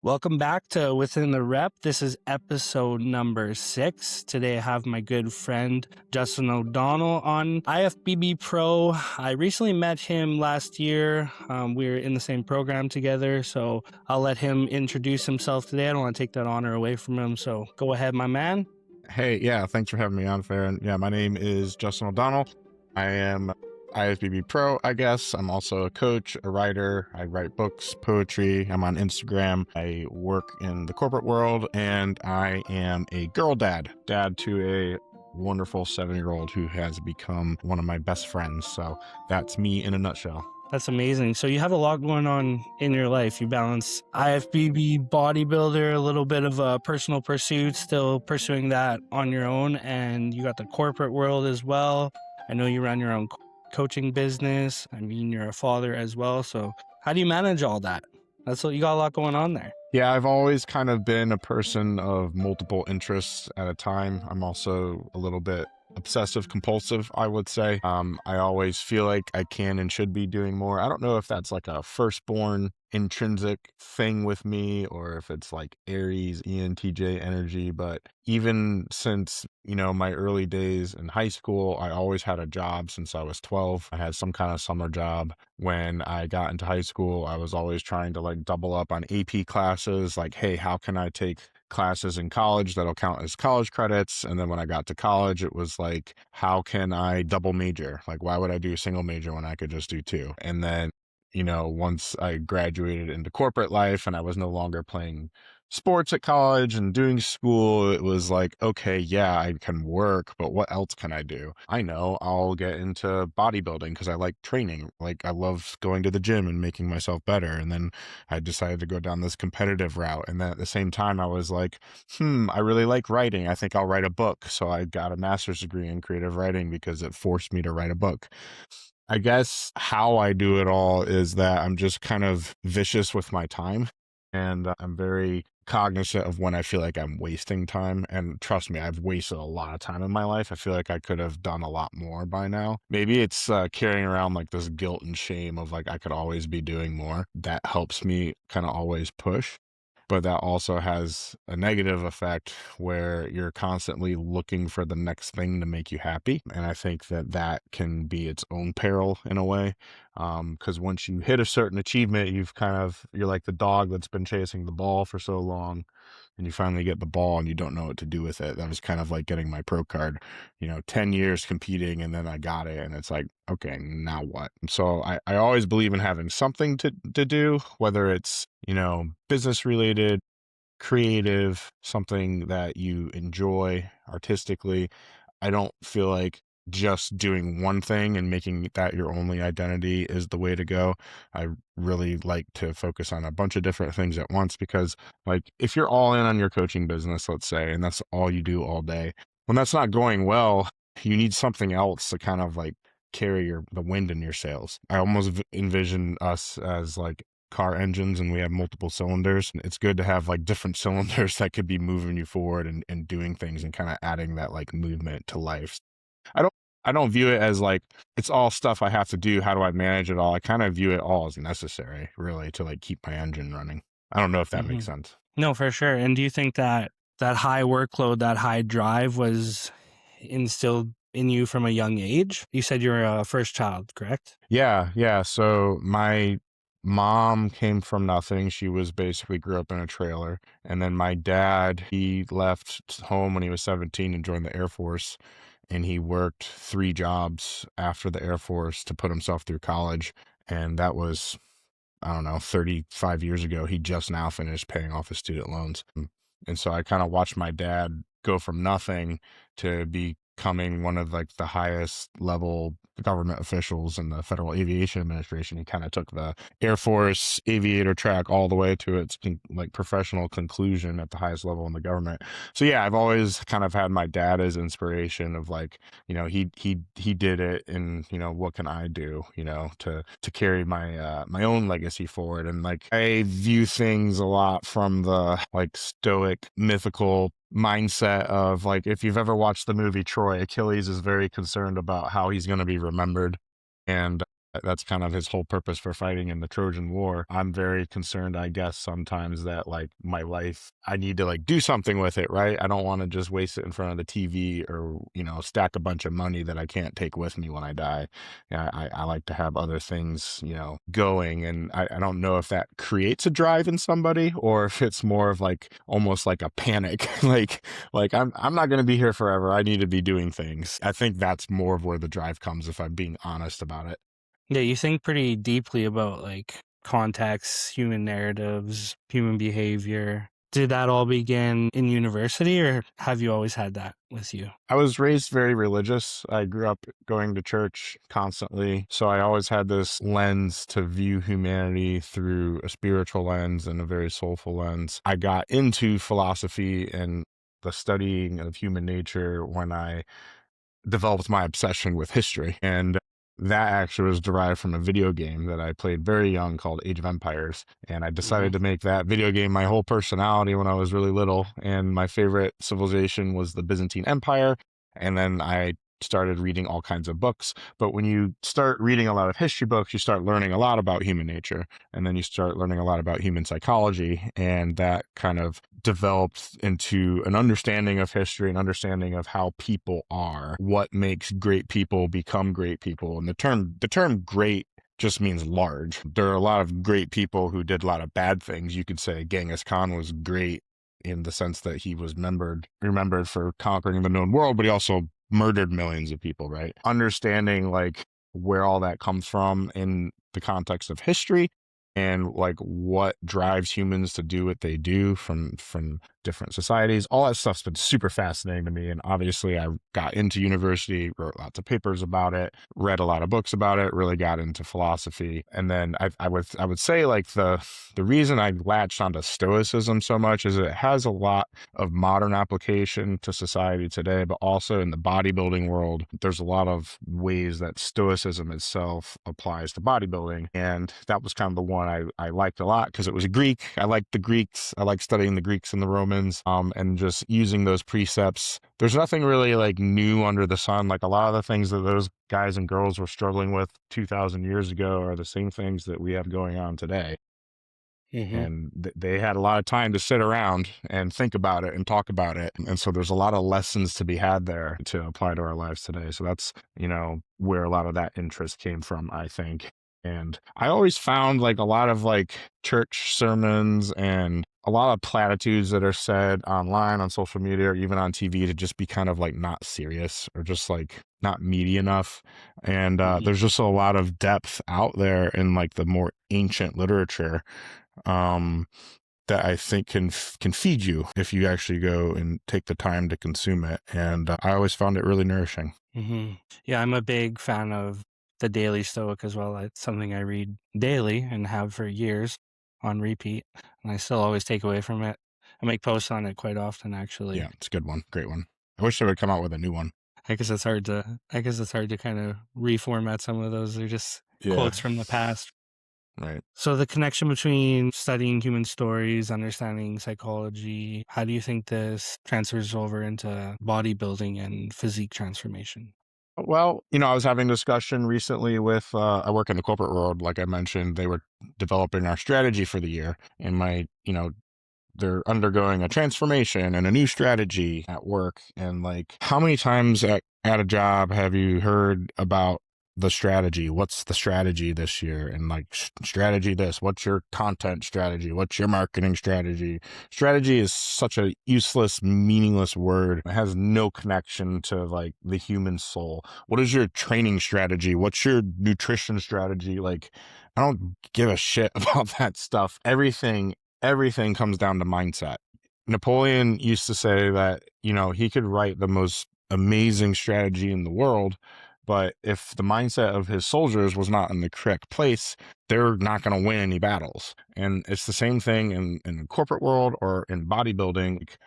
Welcome back to Within the Rep. This is episode number 6. Today I have my good friend Justin O'Donnell on IFBB Pro. I recently met him last year. We were in the same program together, so I'll let him introduce himself today. I don't want to take that honor away from him, so go ahead, my man. Hey, yeah, thanks for having me on, Farren. Yeah, my name is Justin O'Donnell. I am IFBB Pro, I guess. I'm also a coach, a writer. I write books, poetry. I'm on Instagram. I work in the corporate world, and I am a girl dad to a wonderful 7-year-old who has become one of my best friends. So that's me in a nutshell. That's amazing. So you have a lot going on in your life. You balance IFBB bodybuilder, a little bit of a personal pursuit, still pursuing that on your own, and you got the corporate world as well. I know you run your own coaching business. I mean, you're a father as well. So how do you manage all that? That's what you got a lot going on there. Yeah, I've always kind of been a person of multiple interests at a time. I'm also a little bit obsessive compulsive, I would say. I always feel like I can and should be doing more. I don't know if that's like a firstborn intrinsic thing with me or if it's like Aries, ENTJ energy, but even since, my early days in high school, I always had a job since I was 12. I had some kind of summer job. When I got into high school, I was always trying to like double up on AP classes, like, hey, how can I take classes in college that'll count as college credits? And then when I got to college, it was like, how can I double major? Like, why would I do a single major when I could just do two? And then, once I graduated into corporate life and I was no longer playing sports at college and doing school, it was like, okay, yeah, I can work, but what else can I do? I know I'll get into bodybuilding because I like training. Like, I love going to the gym and making myself better. And then I decided to go down this competitive route. And then at the same time, I was like, I really like writing. I think I'll write a book. So I got a master's degree in creative writing because it forced me to write a book. I guess how I do it all is that I'm just kind of vicious with my time, and I'm very cognizant of when I feel like I'm wasting time. And trust me, I've wasted a lot of time in my life. I feel like I could have done a lot more by now. Maybe it's carrying around like this guilt and shame of like I could always be doing more. That helps me kind of always push. But that also has a negative effect where you're constantly looking for the next thing to make you happy. And I think that that can be its own peril in a way. Because once you hit a certain achievement, you're like the dog that's been chasing the ball for so long, and you finally get the ball and you don't know what to do with it. That was kind of like getting my pro card, 10 years competing, and then I got it. And it's like, okay, now what? So I always believe in having something to do, whether it's, business related, creative, something that you enjoy artistically. I don't feel like just doing one thing and making that your only identity is the way to go. I really like to focus on a bunch of different things at once because, like, if you're all in on your coaching business, let's say, and that's all you do all day, when that's not going well, you need something else to kind of like carry the wind in your sails. I almost envision us as like car engines, and we have multiple cylinders. It's good to have like different cylinders that could be moving you forward and doing things and kind of adding that like movement to life. I don't I don't view it as like it's all stuff I have to do. How do I manage it all? I kind of view it all as necessary, really, to like keep my engine running. I don't know if that makes sense. No, for sure. And do you think that high workload, that high drive was instilled in you from a young age? You said you were a first child, correct? Yeah. So my mom came from nothing. She was basically grew up in a trailer. And then my dad, he left home when he was 17 and joined the Air Force. And he worked 3 jobs after the Air Force to put himself through college. And that was, I don't know, 35 years ago. He just now finished paying off his student loans. And so I kind of watched my dad go from nothing to becoming one of like the highest level government officials in the Federal Aviation Administration. He kind of took the Air Force aviator track all the way to its like professional conclusion at the highest level in the government. So yeah, I've always kind of had my dad as inspiration of like, he did it, and what can I do, to carry my own legacy forward. And like I view things a lot from the like stoic mythical mindset of like, if you've ever watched the movie Troy, Achilles is very concerned about how he's going to be remembered. And That's kind of his whole purpose for fighting in the Trojan War. I'm very concerned, I guess, sometimes that like my life, I need to like do something with it, right? I don't want to just waste it in front of the TV or, stack a bunch of money that I can't take with me when I die. Yeah, I like to have other things, going. And I don't know if that creates a drive in somebody or if it's more of like almost like a panic, like I'm not going to be here forever. I need to be doing things. I think that's more of where the drive comes, if I'm being honest about it. Yeah, you think pretty deeply about like context, human narratives, human behavior. Did that all begin in university, or have you always had that with you? I was raised very religious. I grew up going to church constantly. So I always had this lens to view humanity through a spiritual lens and a very soulful lens. I got into philosophy and the studying of human nature when I developed my obsession with history. And that actually was derived from a video game that I played very young called Age of Empires. And I Hmm. decided to make that video game my whole personality when I was really little. And my favorite civilization was the Byzantine Empire. And then I started reading all kinds of books. But when you start reading a lot of history books, you start learning a lot about human nature. And then you start learning a lot about human psychology. And that kind of developed into an understanding of history, an understanding of how people are, what makes great people become great people. And the term great just means large. There are a lot of great people who did a lot of bad things. You could say Genghis Khan was great in the sense that he was remembered for conquering the known world, but he also murdered millions of people, right? Understanding like where all that comes from in the context of history and like what drives humans to do what they do from different societies, all that stuff's been super fascinating to me. And obviously I got into university, wrote lots of papers about it, read a lot of books about it, really got into philosophy. And then I would say like the reason I latched onto stoicism so much is it has a lot of modern application to society today, but also in the bodybuilding world, there's a lot of ways that stoicism itself applies to bodybuilding. And that was kind of the one I liked a lot because it was Greek. I liked the Greeks. I like studying the Greeks and the Romans, and just using those precepts. There's nothing really like new under the sun. Like a lot of the things that those guys and girls were struggling with 2,000 years ago are the same things that we have going on today. Hmm. And they had a lot of time to sit around and think about it and talk about it. And so there's a lot of lessons to be had there to apply to our lives today. So that's, where a lot of that interest came from, I think. And I always found like a lot of like church sermons and a lot of platitudes that are said online on social media or even on TV to just be kind of like not serious or just like not meaty enough. And Hmm. there's just a lot of depth out there in like the more ancient literature, um, that I think can feed you if you actually go and take the time to consume it. And I always found it really nourishing. Hmm. Yeah, I'm a big fan of the Daily Stoic as well. It's something I read daily and have for years on repeat, and I still always take away from it. I make posts on it quite often, actually. Yeah, it's a good one. Great one. I wish they would come out with a new one. I guess it's hard to kind of reformat some of those. They're just Yeah, quotes from the past. right. So the connection between studying human stories, understanding psychology, how do you think this transfers over into bodybuilding and physique transformation? Well, I was having a discussion recently with, I work in the corporate world. Like I mentioned, they were developing our strategy for the year. And they're undergoing a transformation and a new strategy at work. And like, how many times at a job have you heard about the strategy? What's the strategy this year? And like, strategy this, what's your content strategy? What's your marketing strategy? Strategy is such a useless, meaningless word. It has no connection to like the human soul. What is your training strategy? What's your nutrition strategy? Like, I don't give a shit about that stuff. Everything comes down to mindset. Napoleon used to say that, he could write the most amazing strategy in the world, but if the mindset of his soldiers was not in the correct place, they're not going to win any battles. And it's the same thing in the corporate world or in bodybuilding. Like,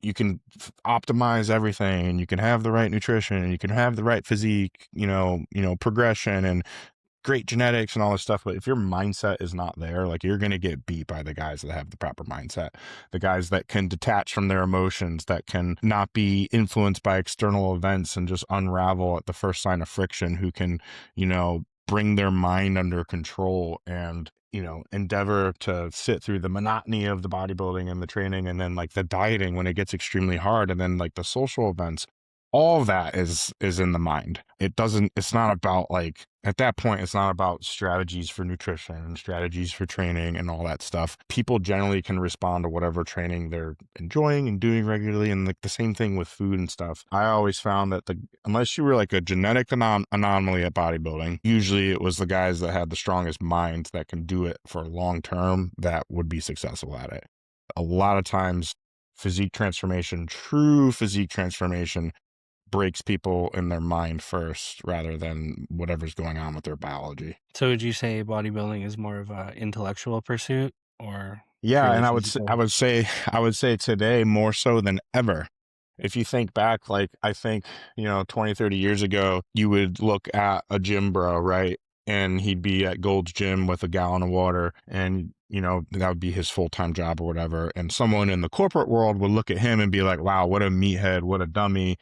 you can optimize everything and you can have the right nutrition and you can have the right physique, progression and great genetics and all this stuff, but if your mindset is not there, like you're going to get beat by the guys that have the proper mindset, the guys that can detach from their emotions, that can not be influenced by external events and just unravel at the first sign of friction, who can, bring their mind under control and, endeavor to sit through the monotony of the bodybuilding and the training, and then like the dieting when it gets extremely hard, and then like the social events. All of that is in the mind. It's not about, like, at that point, it's not about strategies for nutrition and strategies for training and all that stuff. People generally can respond to whatever training they're enjoying and doing regularly, and like the same thing with food and stuff. I always found that unless you were like a genetic anomaly at bodybuilding, usually it was the guys that had the strongest minds that can do it for long term that would be successful at it. A lot of times, true physique transformation breaks people in their mind first rather than whatever's going on with their biology. So would you say bodybuilding is more of an intellectual pursuit or Yeah, purely and physical? I would say today more so than ever. If you think back, like, I think, 20, 30 years ago, you would look at a gym bro, right? And he'd be at Gold's Gym with a gallon of water, and, that would be his full-time job or whatever. And someone in the corporate world would look at him and be like, wow, what a meathead, what a dummy,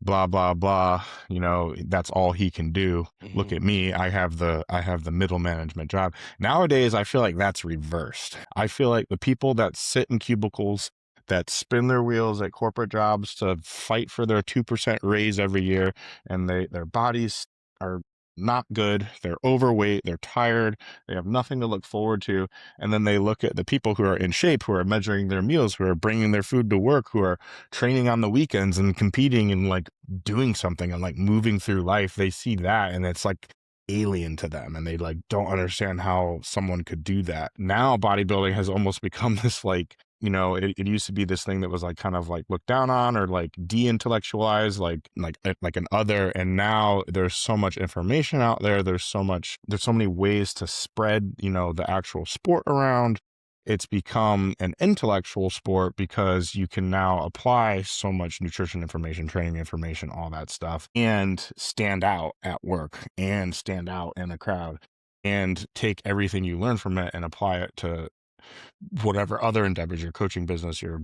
blah, blah, blah. That's all he can do. Look at me. I have the middle management job. Nowadays, I feel like that's reversed. I feel like the people that sit in cubicles, that spin their wheels at corporate jobs to fight for their 2% raise every year, and their bodies are not good, they're overweight, they're tired, they have nothing to look forward to, and then they look at the people who are in shape, who are measuring their meals, who are bringing their food to work, who are training on the weekends and competing and like doing something and like moving through life. They see that and it's like alien to them, and they like don't understand how someone could do that. Now bodybuilding has almost become this, like, it used to be this thing that was like kind of like looked down on or like de-intellectualized, like an other. And now there's so much information out there. There's so many ways to spread, the actual sport around. It's become an intellectual sport because you can now apply so much nutrition information, training information, all that stuff, and stand out at work and stand out in a crowd and take everything you learn from it and apply it to whatever other endeavors, your coaching business, your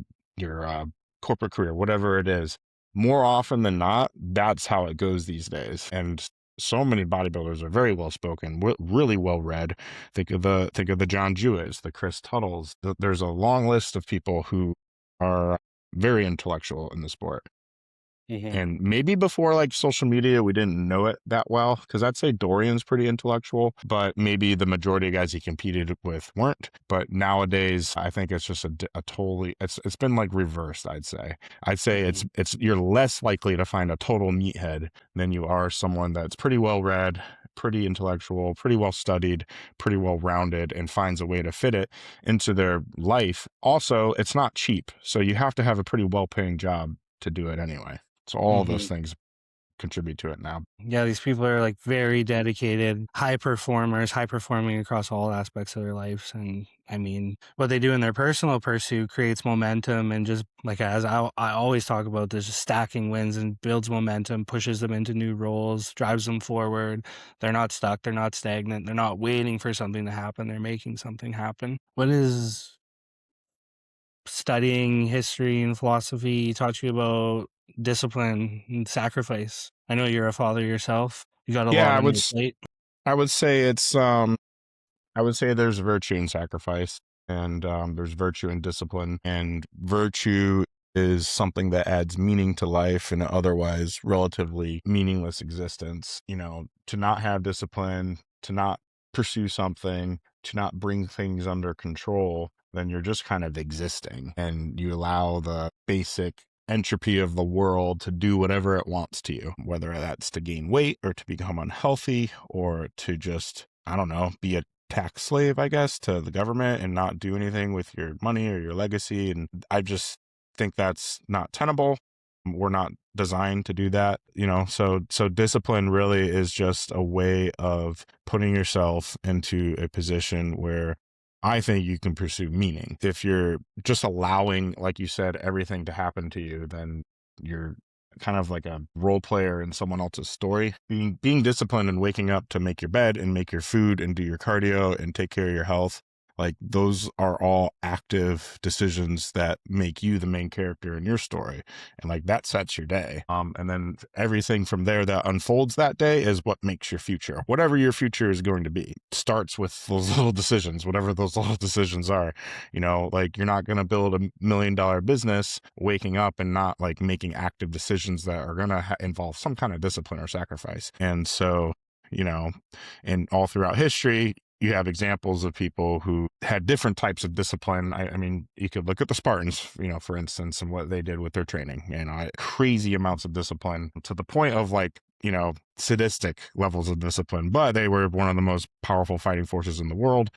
corporate career, whatever it is. More often than not, that's how it goes these days. And so many bodybuilders are very well spoken, really well read. Think of the John Jewett's, the Chris Tuttles. There's a long list of people who are very intellectual in the sport. Mhm. And maybe before like social media, we didn't know it that well, because I'd say Dorian's pretty intellectual, but maybe the majority of guys he competed with weren't. But nowadays, I think it's just a totally, it's been like reversed. I'd say Mhm. it's you're less likely to find a total meathead than you are someone that's pretty well read, pretty intellectual, pretty well studied, pretty well rounded, and finds a way to fit it into their life. Also, it's not cheap, so you have to have a pretty well paying job to do it anyway. So all of those Mhm. things contribute to it now. Yeah, these people are like very dedicated, high performers, high performing across all aspects of their lives. And I mean, what they do in their personal pursuit creates momentum, and just like as I always talk about this, just stacking wins and builds momentum, pushes them into new roles, drives them forward. They're not stuck, they're not stagnant, they're not waiting for something to happen, they're making something happen. What is studying history and philosophy taught you about discipline and sacrifice? I know you're a father yourself. You got a Yeah, lot on your plate. I would say I would say there's virtue in sacrifice, and there's virtue in discipline, and virtue is something that adds meaning to life in an otherwise relatively meaningless existence. To not have discipline, to not pursue something, to not bring things under control, then you're just kind of existing, and you allow the basic entropy of the world to do whatever it wants to you, whether that's to gain weight or to become unhealthy or to just, I don't know, be a tax slave, I guess, to the government and not do anything with your money or your legacy. And I just think that's not tenable. We're not designed to do that, so discipline really is just a way of putting yourself into a position where I think you can pursue meaning. If you're just allowing, like you said, everything to happen to you, then you're kind of like a role player in someone else's story. Being disciplined and waking up to make your bed and make your food and do your cardio and take care of your health, Like those are all active decisions that make you the main character in your story. And like that sets your day. And then everything from there that unfolds that day is what makes your future. Whatever your future is going to be starts with those little decisions, whatever those little decisions are. Like you're not going to build $1 million business waking up and not like making active decisions that are going to involve some kind of discipline or sacrifice. And so, and all throughout history, you have examples of people who had different types of discipline. I mean, you could look at the Spartans, for instance, and what they did with their training, crazy amounts of discipline to the point of like, sadistic levels of discipline, but they were one of the most powerful fighting forces in the world,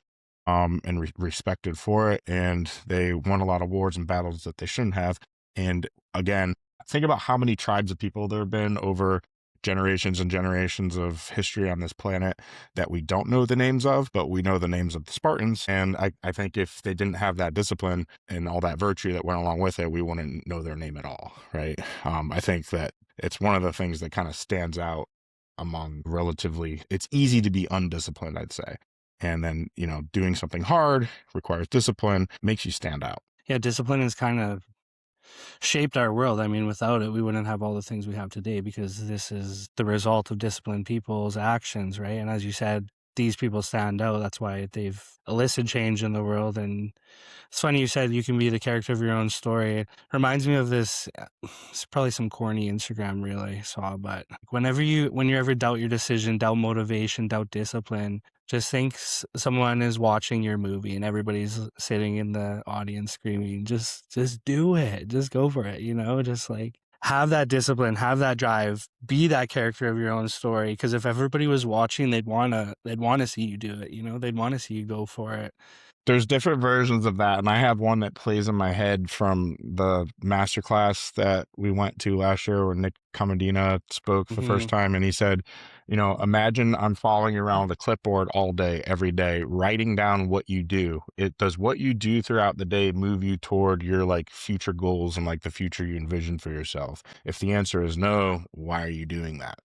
and respected for it. And they won a lot of wars and battles that they shouldn't have. And again, think about how many tribes of people there have been over generations and generations of history on this planet that we don't know the names of, but we know the names of the Spartans. And I think if they didn't have that discipline and all that virtue that went along with it, we wouldn't know their name at all, right? I think that it's one of the things that kind of stands out among it's easy to be undisciplined, I'd say. And then, doing something hard requires discipline, makes you stand out. Yeah, discipline has kind of shaped our world. I mean, without it, we wouldn't have all the things we have today, because this is the result of disciplined people's actions, right? And as you said, these people stand out. That's why they've elicited change in the world. And it's funny you said you can be the character of your own story. It reminds me of this, it's probably some corny Instagram reel I saw, but when you ever doubt your decision, doubt motivation, doubt discipline, just think someone is watching your movie and everybody's sitting in the audience screaming, just do it. Just go for it, just like have that discipline, have that drive, be that character of your own story. Because if everybody was watching, they'd want to see you do it, they'd want to see you go for it. There's different versions of that, and I have one that plays in my head from the masterclass that we went to last year where Nick Comedina spoke for the first time, and he said, imagine I'm following you around with a clipboard all day, every day, writing down what you do. Does what you do throughout the day move you toward your like future goals and like the future you envision for yourself? If the answer is no, why are you doing that?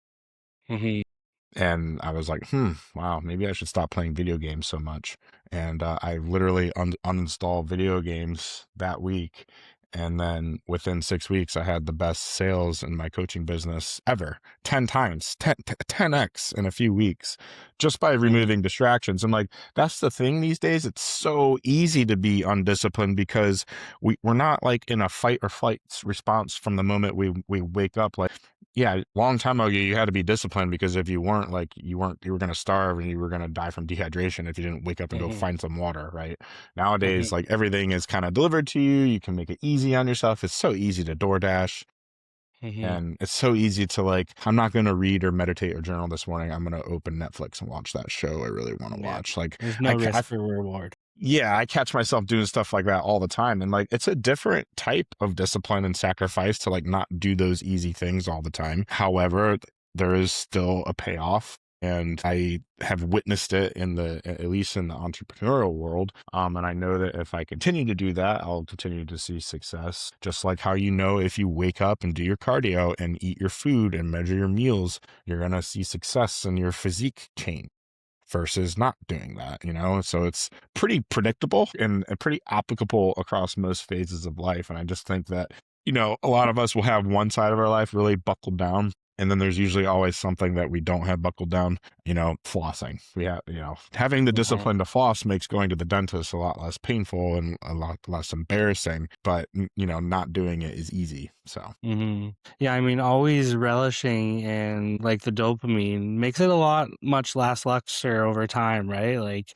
And I was like, wow, maybe I should stop playing video games so much. And I literally uninstalled video games that week. And then within 6 weeks, I had the best sales in my coaching business ever. 10 times, 10x in a few weeks, just by removing distractions. And like, that's the thing these days. It's so easy to be undisciplined because we're not like in a fight or flight response from the moment we wake up. Like, yeah, long time ago, you had to be disciplined because if you weren't, you were going to starve and you were going to die from dehydration if you didn't wake up and go find some water, right? Nowadays, like everything is kind of delivered to you. You can make it easy on yourself. It's so easy to DoorDash. And it's so easy to like, I'm not going to read or meditate or journal this morning. I'm going to open Netflix and watch that show I really want to watch. Like, there's no risk for reward. Yeah, I catch myself doing stuff like that all the time. And like, it's a different type of discipline and sacrifice to like not do those easy things all the time. However, there is still a payoff. And I have witnessed it at least in the entrepreneurial world. And I know that if I continue to do that, I'll continue to see success. Just like how, if you wake up and do your cardio and eat your food and measure your meals, you're going to see success in your physique change versus not doing that, So it's pretty predictable and pretty applicable across most phases of life. And I just think that, a lot of us will have one side of our life really buckled down. And then there's usually always something that we don't have buckled down, flossing. We have, having the discipline to floss makes going to the dentist a lot less painful and a lot less embarrassing, but, not doing it is easy. So, yeah, I mean, always relishing in like the dopamine makes it much less luster over time, right? Like,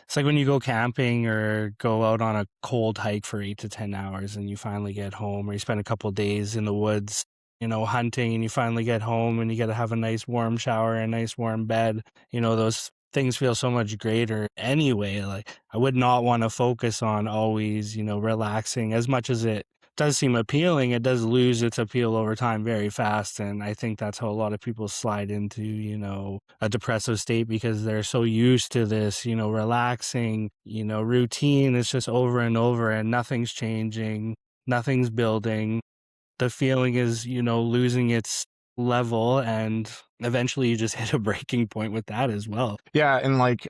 it's like when you go camping or go out on a cold hike for 8 to 10 hours and you finally get home, or you spend a couple of days in the woods, hunting, and you finally get home and you get to have a nice warm shower and a nice warm bed. Those things feel so much greater anyway. Like, I would not want to focus on always, relaxing. As much as it does seem appealing, it does lose its appeal over time very fast. And I think that's how a lot of people slide into, a depressive state, because they're so used to this, relaxing, routine. It's just over and over and nothing's changing, nothing's building. The feeling is, losing its level, and eventually you just hit a breaking point with that as well. Yeah. And like,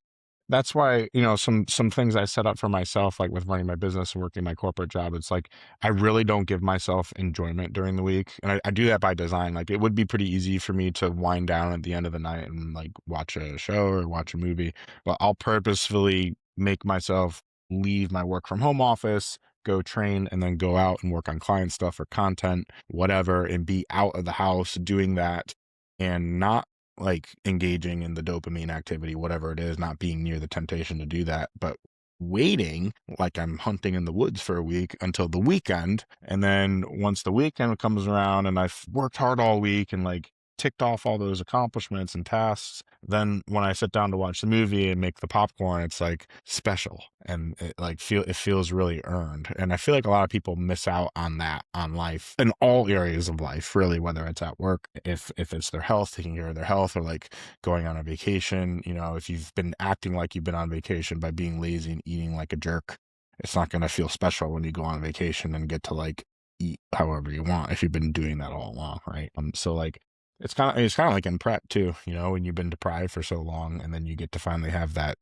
that's why, some things I set up for myself, like with running my business and working my corporate job, it's like I really don't give myself enjoyment during the week. And I do that by design. Like it would be pretty easy for me to wind down at the end of the night and like watch a show or watch a movie, but I'll purposefully make myself leave my work from home office, go train, and then go out and work on client stuff or content, whatever, and be out of the house doing that and not like engaging in the dopamine activity, whatever it is, not being near the temptation to do that, but waiting like I'm hunting in the woods for a week until the weekend. And then once the weekend comes around and I've worked hard all week and like ticked off all those accomplishments and tasks, then when I sit down to watch the movie and make the popcorn, it's like special and it feels really earned. And I feel like a lot of people miss out on that on life in all areas of life, really, whether it's at work, if it's their health, taking care of their health, or like going on a vacation. If you've been acting like you've been on vacation by being lazy and eating like a jerk, it's not going to feel special when you go on vacation and get to like eat however you want if you've been doing that all along, right? So like it's kind of like in prep too, when you've been deprived for so long and then you get to finally have that,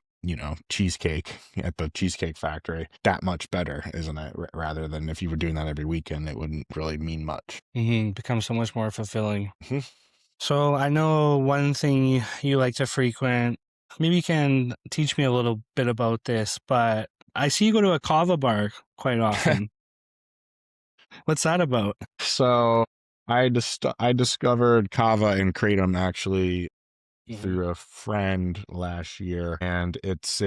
cheesecake at the Cheesecake Factory. That much better, isn't it? Rather than if you were doing that every weekend, it wouldn't really mean much. Becomes so much more fulfilling. Mhm. So I know one thing you like to frequent. Maybe you can teach me a little bit about this, but I see you go to a kava bar quite often. What's that about? So I discovered Kava and Kratom actually Mm-hmm. through a friend last year, and it's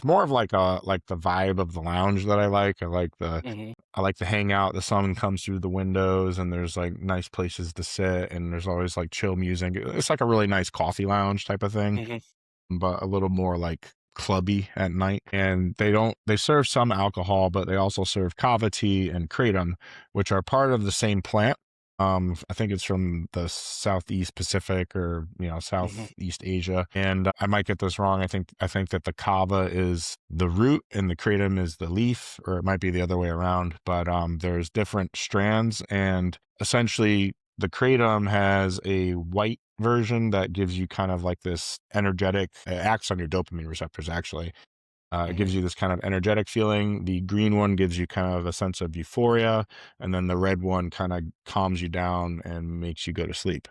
more of like the vibe of the lounge that I like. Mm-hmm. I like to hang out. The sun comes through the windows and there's like nice places to sit and there's always like chill music. It's like a really nice coffee lounge type of thing, Mm-hmm. but a little more like clubby at night. And they serve some alcohol, but they also serve kava tea and kratom, which are part of the same plant. I think it's from the Southeast Pacific or Mm-hmm. Southeast Asia, and I might get this wrong. I think that the kava is the root and the kratom is the leaf, or it might be the other way around. But there's different strands, and essentially the kratom has a white version that gives you kind of like this energetic, it acts on your dopamine receptors actually. It Mm-hmm. gives you this kind of energetic feeling. The green one gives you kind of a sense of euphoria, and then the red one kind of calms you down and makes you go to sleep.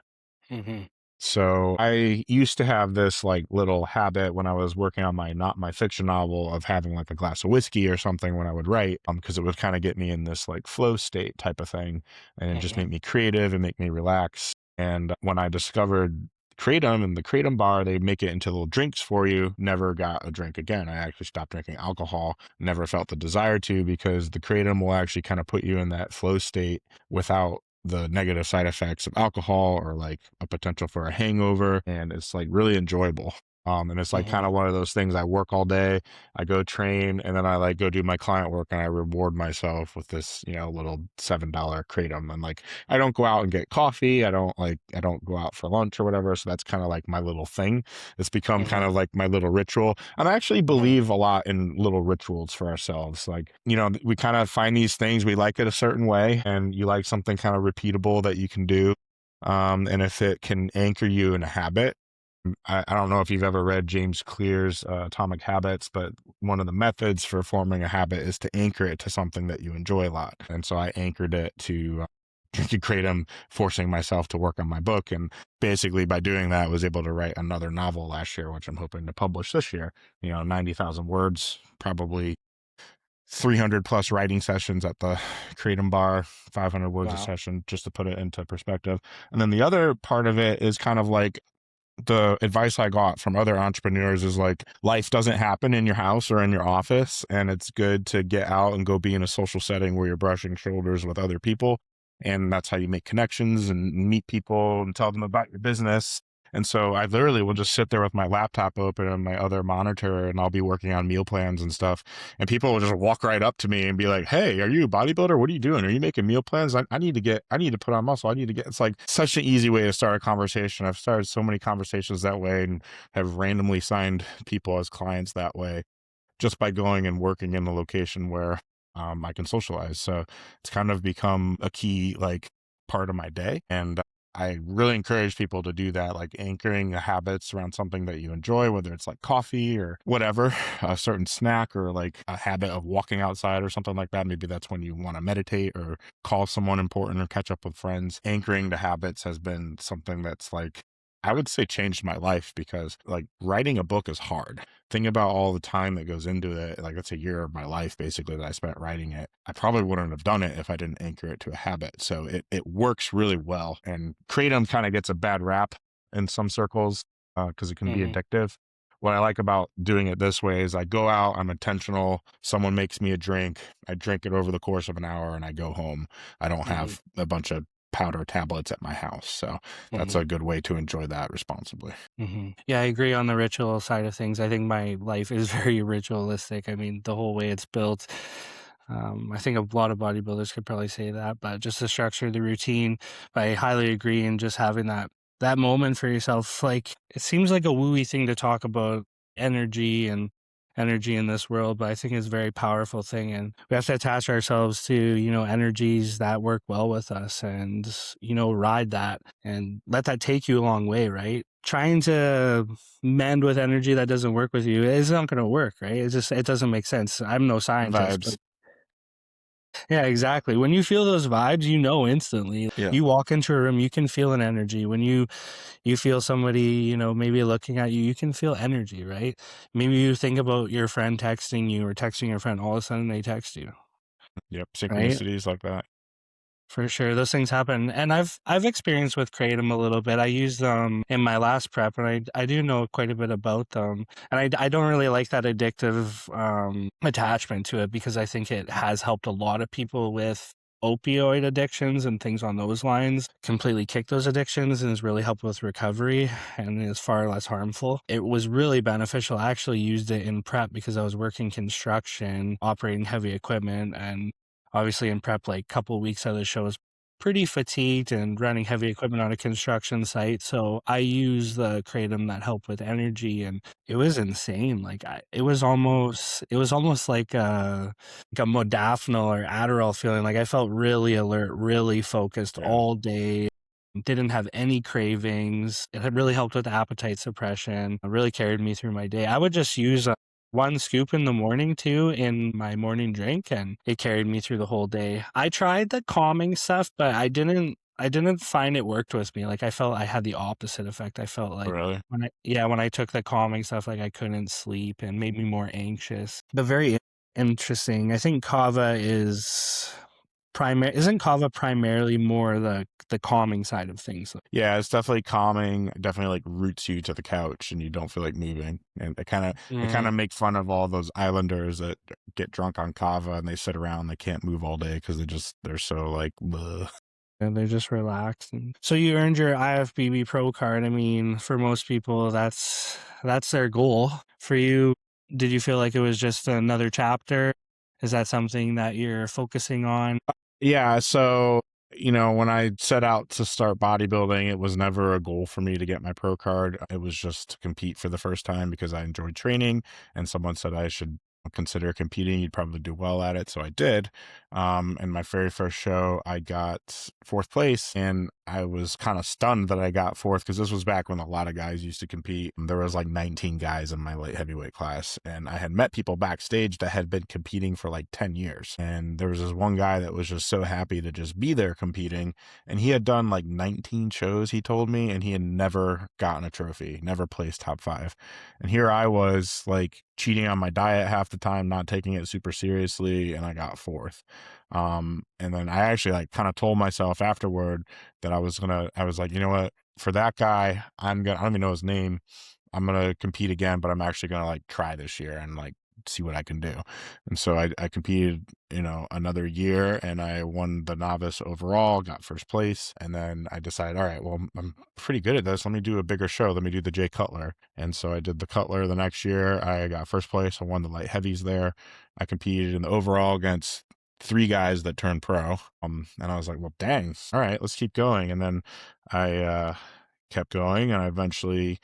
Mm-hmm. So I used to have this like little habit when I was working on my not my fiction novel of having like a glass of whiskey or something when I would write, because it would kind of get me in this like flow state type of thing, and it just Mm-hmm. make me creative and make me relax. And when I discovered Kratom and the Kratom bar, they make it into little drinks for you. Never got a drink again. I actually stopped drinking alcohol. Never felt the desire to, because the Kratom will actually kind of put you in that flow state without the negative side effects of alcohol or like a potential for a hangover. And it's like really enjoyable. And it's like kind Mm-hmm. of one of those things. I work all day, I go train, and then I like go do my client work and I reward myself with this, little $7 kratom. And like, I don't go out and get coffee. I don't go out for lunch or whatever. So that's kind of like my little thing. It's become kind Mm-hmm. of like my little ritual. And I actually Mm-hmm. believe a lot in little rituals for ourselves. Like, we kind of find these things, we like it a certain way, and you like something kind of repeatable that you can do. And if it can anchor you in a habit, I don't know if you've ever read James Clear's Atomic Habits, but one of the methods for forming a habit is to anchor it to something that you enjoy a lot. And so I anchored it to drinking kratom, forcing myself to work on my book. And basically by doing that, I was able to write another novel last year, which I'm hoping to publish this year. 90,000 words, probably 300 plus writing sessions at the kratom bar, 500 words a Wow. session, just to put it into perspective. And then the other part of it is kind of like the advice I got from other entrepreneurs is like, life doesn't happen in your house or in your office. And it's good to get out and go be in a social setting where you're brushing shoulders with other people. And that's how you make connections and meet people and tell them about your business. And so I literally will just sit there with my laptop open and my other monitor, and I'll be working on meal plans and stuff. And people will just walk right up to me and be like, "Hey, are you a bodybuilder? What are you doing? Are you making meal plans? I need to put on muscle. I need to get," it's like such an easy way to start a conversation. I've started so many conversations that way and have randomly signed people as clients that way just by going and working in the location where I can socialize. So it's kind of become a key like part of my day. And I really encourage people to do that, like anchoring the habits around something that you enjoy, whether it's like coffee or whatever, a certain snack, or like a habit of walking outside or something like that. Maybe that's when you want to meditate or call someone important or catch up with friends. Anchoring the habits has been something that's like, I would say, changed my life, because like writing a book is hard. Think about all the time that goes into it. Like, that's a year of my life basically that I spent writing it. I probably wouldn't have done it if I didn't anchor it to a habit. So it works really well. And Kratom kind of gets a bad rap in some circles because it can be Hmm. addictive. What I like about doing it this way is I go out, I'm intentional. Someone makes me a drink. I drink it over the course of an hour and I go home. I don't Hmm. have a bunch of powder tablets at my house. So that's Hmm. a good way to enjoy that responsibly. Hmm. Yeah, I agree on the ritual side of things. I think my life is very ritualistic. I mean, the whole way it's built. I think a lot of bodybuilders could probably say that, but just the structure, the routine, I highly agree in just having that moment for yourself. Like, it seems like a wooey thing to talk about energy and energy in this world, but I think it's a very powerful thing, and we have to attach ourselves to, energies that work well with us, and ride that and let that take you a long way, right? Trying to mend with energy that doesn't work with you is not going to work, right? It doesn't make sense. I'm no scientist, but Vibes. yeah, exactly. When you feel those vibes, instantly. Yeah. You walk into a room, you can feel an energy. When you feel somebody, maybe looking at you, you can feel energy, right? Maybe you think about your friend texting you or texting your friend, all of a sudden they text you, Yep. right? Synchronicities like that. For sure, those things happen, and I've experienced with kratom a little bit. I used them in my last prep, and I do know quite a bit about them. And I don't really like that addictive attachment to it, because I think it has helped a lot of people with opioid addictions and things on those lines completely kick those addictions, and has really helped with recovery and is far less harmful. It was really beneficial. I actually used it in prep because I was working construction, operating heavy equipment, and obviously in prep, like couple weeks out of the show, was pretty fatigued and running heavy equipment on a construction site. So I use the kratom that helped with energy, and it was insane. Like it was almost like a modafinil or Adderall feeling. Like I felt really alert, really focused Yeah. all day. Didn't have any cravings. It had really helped with appetite suppression. It really carried me through my day. I would just use one scoop in the morning too in my morning drink, and it carried me through the whole day. I tried the calming stuff, but I didn't find it worked with me. Like I felt I had the opposite effect. I felt Oh, like really? when I took the calming stuff, like I couldn't sleep and made me more anxious. But very interesting. I think isn't kava primarily more the calming side of things? Yeah, it's definitely calming. It definitely like roots you to the couch and you don't feel like moving. And they kind of make fun of all those islanders that get drunk on kava and they sit around, they can't move all day because they're so like bleh. And they're just relaxed. And so you earned your IFBB Pro card. I mean, for most people, that's their goal. For you, did you feel like it was just another chapter? Is that something that you're focusing on? Yeah, so when I set out to start bodybuilding, it was never a goal for me to get my pro card. It was just to compete for the first time because I enjoyed training, and someone said I should consider competing. You'd probably do well at it, so I did. And my very first show, I got fourth place, and I was kind of stunned that I got fourth because this was back when a lot of guys used to compete. There was like 19 guys in my light heavyweight class, and I had met people backstage that had been competing for like 10 years. And there was this one guy that was just so happy to just be there competing, and he had done like 19 shows, he told me, and he had never gotten a trophy, never placed top 5. And here I was like cheating on my diet half the time, not taking it super seriously, and I got fourth. And then I actually like kind of told myself afterward that I was like, you know what, for that guy, I don't even know his name. I'm gonna compete again, but I'm actually gonna like try this year and like see what I can do. And so I competed, another year, and I won the novice overall, got first place. And then I decided, all right, well, I'm pretty good at this. Let me do a bigger show. Let me do the Jay Cutler. And so I did the Cutler the next year. I got first place. I won the light heavies there. I competed in the overall against 3 guys that turned pro. And I was like, well, dang, all right, let's keep going. And then I kept going, and I eventually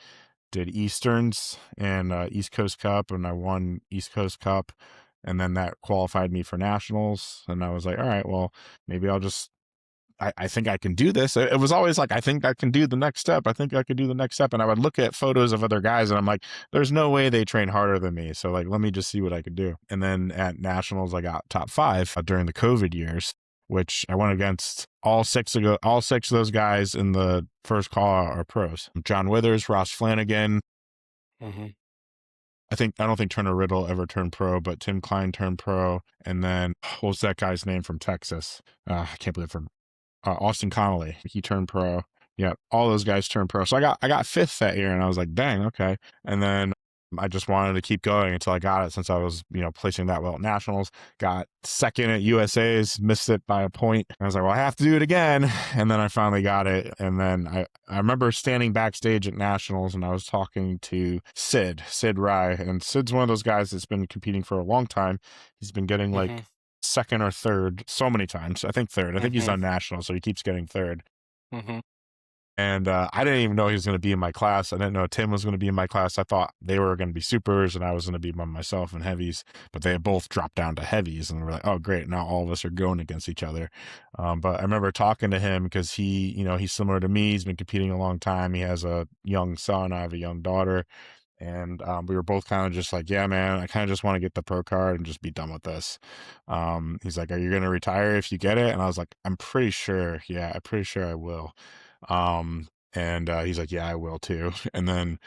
did Easterns and East Coast Cup, and I won East Coast Cup, and then that qualified me for nationals. And I was like, all right, well, maybe I'll just I think I can do this. It was always like, I think I can do the next step. I think I could do the next step. And I would look at photos of other guys and I'm like, there's no way they train harder than me. So like, let me just see what I could do. And then at nationals, I got top 5 during the COVID years, which I went against all six of those guys in the first call are pros. John Withers, Ross Flanagan. Mm-hmm. I don't think Turner Riddle ever turned pro, but Tim Klein turned pro. And then what was that guy's name from Texas? I can't believe from Austin Connolly. He turned pro. Yeah, all those guys turned pro. So I got 5th that year, and I was like, dang, okay. And then I just wanted to keep going until I got it, since I was, placing that well at nationals. Got 2nd at USA's, missed it by a point. I was like, well, I have to do it again. And then I finally got it. And then I remember standing backstage at nationals, and I was talking to Sid Rye. And Sid's one of those guys that's been competing for a long time. He's been getting like 2nd or 3rd so many times. I think 3rd. I think he's on nationals, so he keeps getting 3rd. And I didn't even know he was going to be in my class. I didn't know Tim was going to be in my class. I thought they were going to be supers and I was going to be by myself in heavies, but they had both dropped down to heavies, and we're like, oh, great. Now all of us are going against each other. But I remember talking to him because he's similar to me. He's been competing a long time. He has a young son. I have a young daughter. And we were both kind of just like, yeah, man, I kind of just want to get the pro card and just be done with this. He's like, are you going to retire if you get it? And I was like, I'm pretty sure. Yeah, I'm pretty sure I will. And he's like, yeah, I will too. And then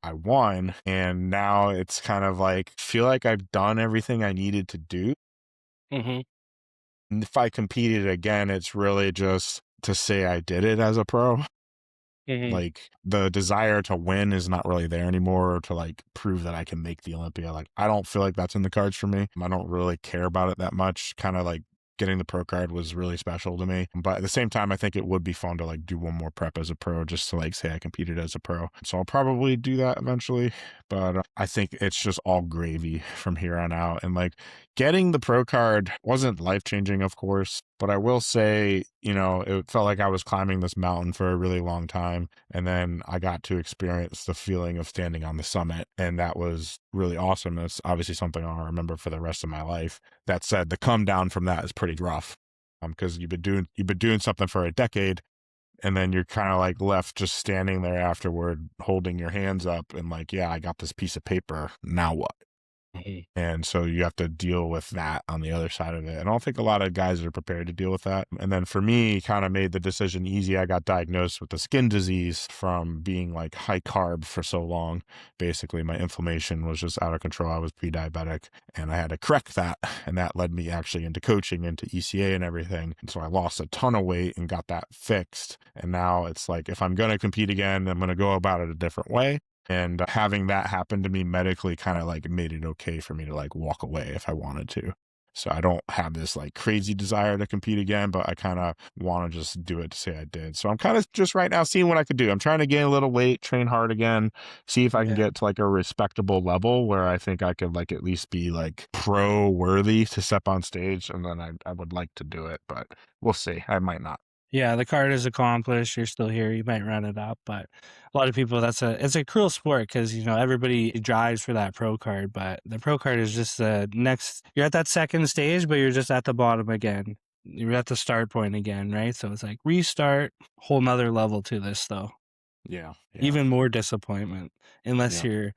I won. And now it's kind of like, feel like I've done everything I needed to do. And if I competed again, it's really just to say I did it as a pro. Like the desire to win is not really there anymore, or to like prove that I can make the Olympia. Like, I don't feel like that's in the cards for me. I don't really care about it that much. Kind of like getting the pro card was really special to me. But at the same time, I think it would be fun to like do one more prep as a pro, just to like say I competed as a pro. So I'll probably do that eventually. But I think it's just all gravy from here on out. And like getting the pro card wasn't life-changing, of course, but I will say, it felt like I was climbing this mountain for a really long time. And then I got to experience the feeling of standing on the summit. And that was really awesome. That's obviously something I'll remember for the rest of my life. That said, the come down from that is pretty rough, because you've been doing something for a decade. And then you're kind of like left just standing there afterward, holding your hands up and like, yeah, I got this piece of paper. Now what? And so you have to deal with that on the other side of it. And I don't think a lot of guys are prepared to deal with that. And then for me, kind of made the decision easy. I got diagnosed with a skin disease from being like high carb for so long. Basically, my inflammation was just out of control. I was pre-diabetic and I had to correct that. And that led me actually into coaching, into ECA and everything. And so I lost a ton of weight and got that fixed. And now it's like, if I'm going to compete again, I'm going to go about it a different way. And having that happen to me medically kind of like made it okay for me to like walk away if I wanted to. So I don't have this like crazy desire to compete again, but I kind of want to just do it to say I did. So I'm kind of just right now seeing what I could do. I'm trying to gain a little weight, train hard again, see if I can get to like a respectable level where I think I could like at least be like pro worthy to step on stage. And then I would like to do it, but we'll see. I might not. Yeah, the card is accomplished. You're still here. You might run it up, but a lot of people, it's a cruel sport because, everybody drives for that pro card, but the pro card is just the next, you're at that second stage, but you're just at the bottom again. You're at the start point again, right? So it's like restart, whole nother level to this though. Yeah. Even more disappointment unless you're,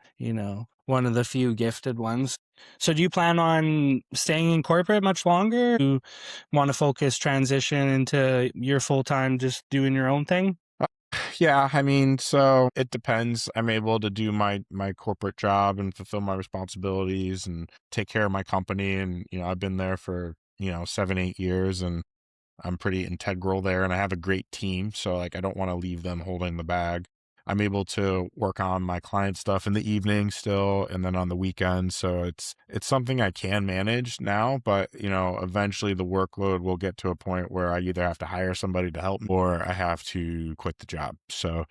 one of the few gifted ones. So do you plan on staying in corporate much longer? Do you want to focus transition into your full-time, just doing your own thing? Yeah, I mean, so it depends. I'm able to do my corporate job and fulfill my responsibilities and take care of my company. And, I've been there for, 7, 8 years and I'm pretty integral there and I have a great team. So like, I don't want to leave them holding the bag. I'm able to work on my client stuff in the evening still, and then on the weekends. So it's something I can manage now, but eventually the workload will get to a point where I either have to hire somebody to help me or I have to quit the job. So,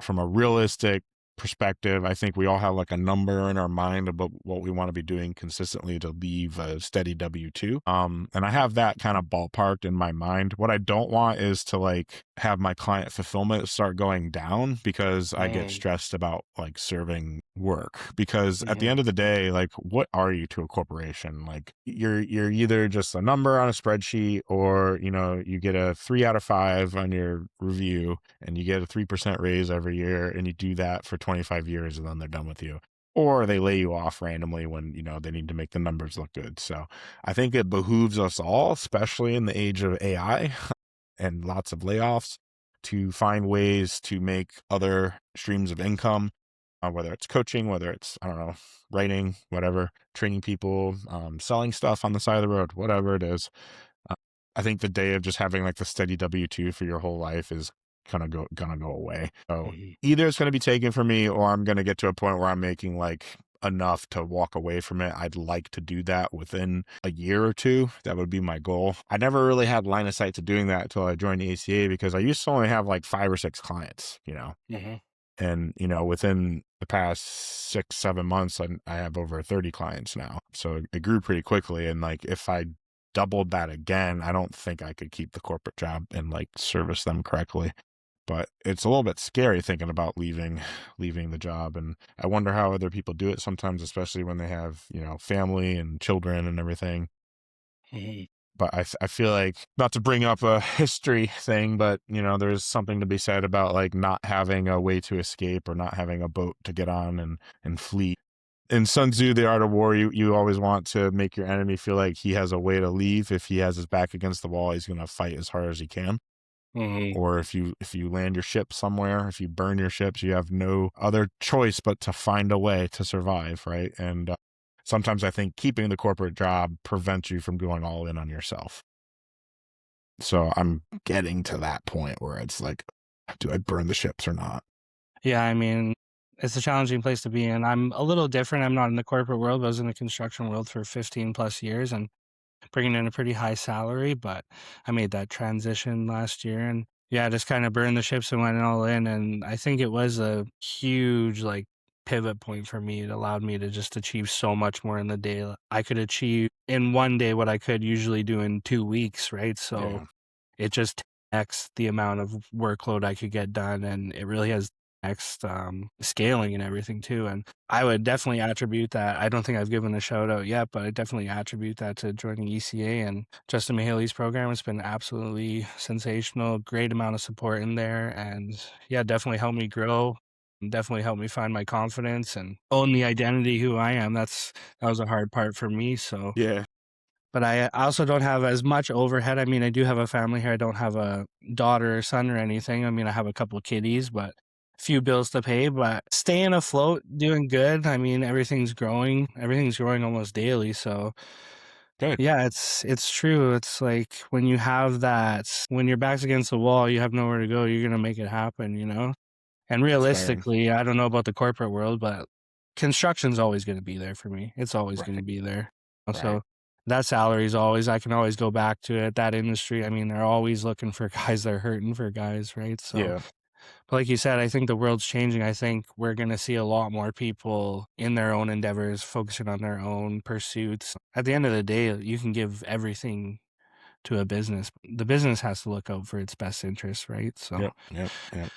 from a realistic perspective, I think we all have like a number in our mind about what we want to be doing consistently to leave a steady W-2. And I have that kind of ballparked in my mind. What I don't want is to like have my client fulfillment start going down because I get Mm, stressed about like serving work. Because at the mhm, end of the day, like what are you to a corporation? Like you're either just a number on a spreadsheet, or you get a 3 out of 5 on your review and you get a 3% raise every year, and you do that for 25 years and then they're done with you. Or they lay you off randomly when they need to make the numbers look good. So I think it behooves us all, especially in the age of AI and lots of layoffs, to find ways to make other streams of income, whether it's coaching, whether it's, I don't know, writing, whatever, training people, selling stuff on the side of the road, whatever it is. Uh, I think the day of just having like the steady W-2 for your whole life is gonna go away. So mhm, either it's gonna be taken from me, or I'm gonna get to a point where I'm making like enough to walk away from it. I'd like to do that within a year or two. That would be my goal. I never really had line of sight to doing that until I joined the ACA, because I used to only have like 5 or 6 clients. mhm, And, within the past 6, 7 months, I have over 30 clients now. So it grew pretty quickly. And like, if I doubled that again, I don't think I could keep the corporate job and like service them correctly. But it's a little bit scary thinking about leaving the job. And I wonder how other people do it sometimes, especially when they have, family and children and everything. mhm, But I feel like, not to bring up a history thing, but there's something to be said about like not having a way to escape, or not having a boat to get on and flee. In Sun Tzu, The Art of War, you always want to make your enemy feel like he has a way to leave. If he has his back against the wall, he's going to fight as hard as he can. mhm, Or if you land your ship somewhere, if you burn your ships, you have no other choice but to find a way to survive, right? And sometimes I think keeping the corporate job prevents you from going all in on yourself. So I'm getting to that point where it's like, do I burn the ships or not? Yeah, I mean, it's a challenging place to be in. I'm a little different. I'm not in the corporate world, but I was in the construction world for 15 plus years and bringing in a pretty high salary. But I made that transition last year and yeah, just kind of burned the ships and went all in. And I think it was a huge like pivot point for me. It allowed me to just achieve so much more in the day. I could achieve in one day what I could usually do in 2 weeks, right? So Yeah. it just X the amount of workload I could get done, and it really has next scaling and everything too. And I would definitely attribute that. I don't think I've given a shout out yet, but I definitely attribute that to joining ECA and Justin Mahaley's program. It's been absolutely sensational. Great amount of support in there, and yeah, definitely helped me grow. And definitely helped me find my confidence and own the identity who I am. That was a hard part for me. So Yeah. but I also don't have as much overhead. I mean, I do have a family here. I don't have a daughter or son or anything. I mean, I have a couple of kiddies, but a few bills to pay, but staying afloat, doing good. I mean, everything's growing. Everything's growing almost daily. So Good. yeah, it's true. It's like when you have that, when your back's against the wall, you have nowhere to go. You're gonna make it happen, you know? And Inspiring. realistically, I don't know about the corporate world, but construction's always gonna be there for me. It's always gonna Right. be there. Right. So that salary is always I can always go back to it. That industry, I mean, they're always looking for guys. They're hurting for guys, right? So, Yeah. but like you said, I think the world's changing. I think we're gonna see a lot more people in their own endeavors, focusing on their own pursuits. At the end of the day, you can give everything to a business. The business has to look out for its best interests, right? So Yep. Yep. Yep.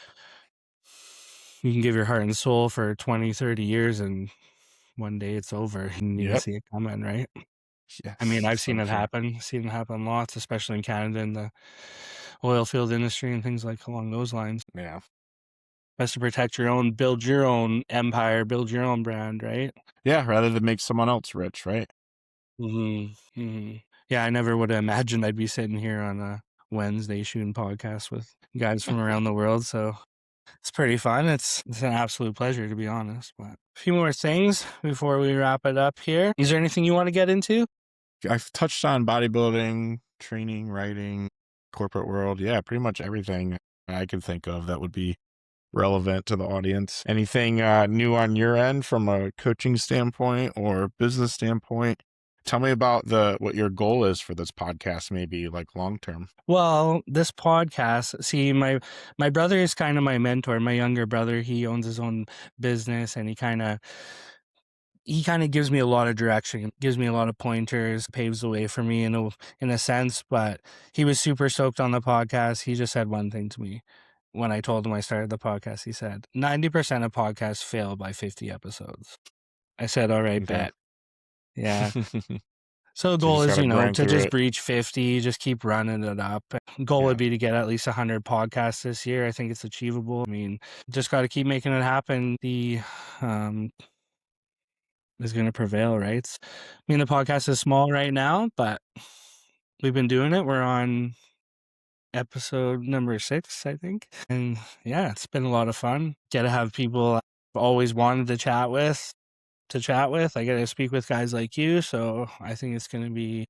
you can give your heart and soul for 20, 30 years and one day it's over. You didn't even Yep. see it coming, right? I mean, Yes. I've So true. seen it happen lots, especially in Canada in the oil field industry and things like along those lines. Yeah. Best to protect your own, build your own empire, build your own brand, right? Yeah. Rather than make someone else rich, right? Yeah, I never would have imagined I'd be sitting here on a Wednesday shooting podcasts with guys from around the world. So it's pretty fun. It's an absolute pleasure to be honest. But a few more things before we wrap it up here. Is there anything you want to get into? I've touched on bodybuilding, training, writing, corporate world. Yeah, pretty much everything I can think of that would be relevant to the audience. Anything new on your end from a coaching standpoint or business standpoint? Tell me about the what your goal is for this podcast, maybe like long term. Well, this podcast, see, my brother is kind of my mentor. My younger brother, he owns his own business, and he kind of he kind of gives me a lot of direction, gives me a lot of pointers, paves the way for me in a sense. But he was super stoked on the podcast. He just said one thing to me when I told him I started the podcast. He said 90% of podcasts fail by 50 episodes. I said, all right, Okay. bet. Yeah. So the So you goal just is, gotta grind to through just it. reach 50, just keep running it up. Goal Yeah. would be to get at least 100 podcasts this year. I think it's achievable. I mean, just got to keep making it happen. The is going to prevail, right? I mean, the podcast is small right now, but we've been doing it. We're on episode number 6, I think. And yeah, it's been a lot of fun. Get to have people I've always wanted to chat with. I get to speak with guys like you. So I think it's going to be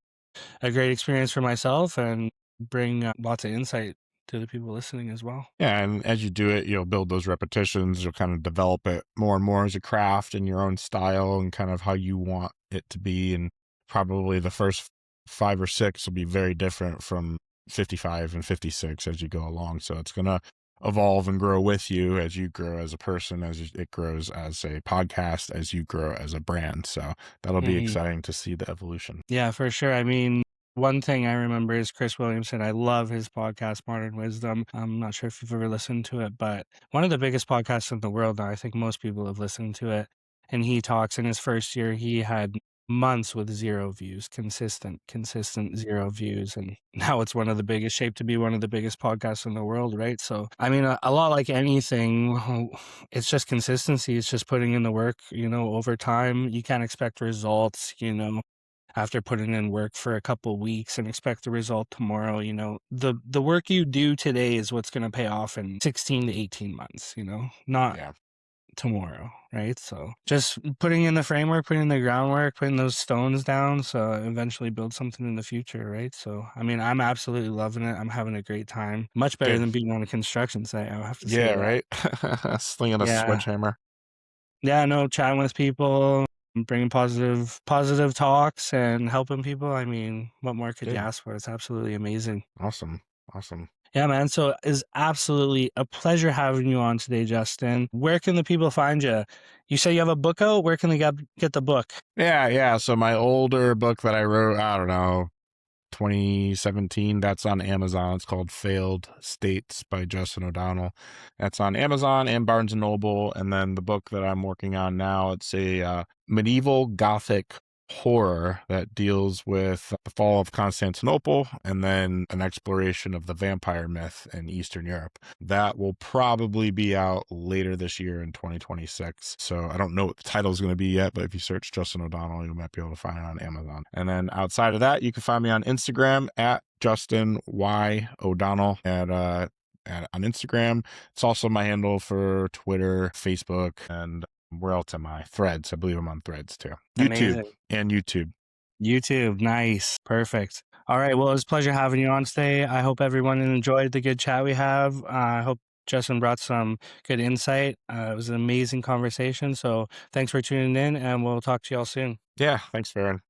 a great experience for myself and bring lots of insight to the people listening as well. Yeah, and as you do it, you'll build those repetitions. You'll kind of develop it more and more as a craft in your own style and kind of how you want it to be. And probably the first 5 or 6 will be very different from 55 and 56 as you go along. So it's going to evolve and grow with you as you grow as a person, as it grows as a podcast, as you grow as a brand. So that'll be exciting to see the evolution. Yeah, for sure. I mean, one thing I remember is Chris Williamson. I love his podcast, Modern Wisdom. I'm not sure if you've ever listened to it, but one of the biggest podcasts in the world now. I think most people have listened to it. And he talks in his first year, he had months with 0 views, consistent 0 views. And now it's one of the biggest, shaped to be one of the biggest podcasts in the world, right? So, I mean, a lot like anything, it's just consistency. It's just putting in the work, over time. You can't expect results, after putting in work for a couple weeks and expect the result tomorrow. The work you do today is what's going to pay off in 16 to 18 months, not Yeah. tomorrow, right? So just putting in the framework, putting in the groundwork, putting those stones down, so eventually build something in the future, right? So, I mean, I'm absolutely loving it. I'm having a great time. Much better Good. than being on a construction site, I'll have to say Yeah, that. right? Slinging a Yeah. switchhammer. Yeah, no, chatting with people, bringing positive talks and helping people. I mean, what more could you Good. ask for? It's absolutely amazing. Awesome. Awesome. Yeah, man. So it's absolutely a pleasure having you on today, Justin. Where can the people find you? You say you have a book out. Where can they get the book? Yeah. So my older book that I wrote, I don't know, 2017, that's on Amazon. It's called Failed States by Justin O'Donnell. That's on Amazon and Barnes and Noble. And then the book that I'm working on now, it's a medieval Gothic horror that deals with the fall of Constantinople and then an exploration of the vampire myth in Eastern Europe. That will probably be out later this year in 2026. So I don't know what the title is going to be yet, but if you search Justin O'Donnell, you might be able to find it on Amazon. And then outside of that, you can find me on Instagram at Justin Y O'Donnell on Instagram. It's also my handle for Twitter, Facebook, and where else am I? Threads. I believe I'm on Threads too. Amazing. YouTube. YouTube. Nice. Perfect. All right. Well, it was a pleasure having you on today. I hope everyone enjoyed the good chat we have. I hope Justin brought some good insight. It was an amazing conversation. So thanks for tuning in, and we'll talk to y'all soon. Yeah. Thanks, Farren.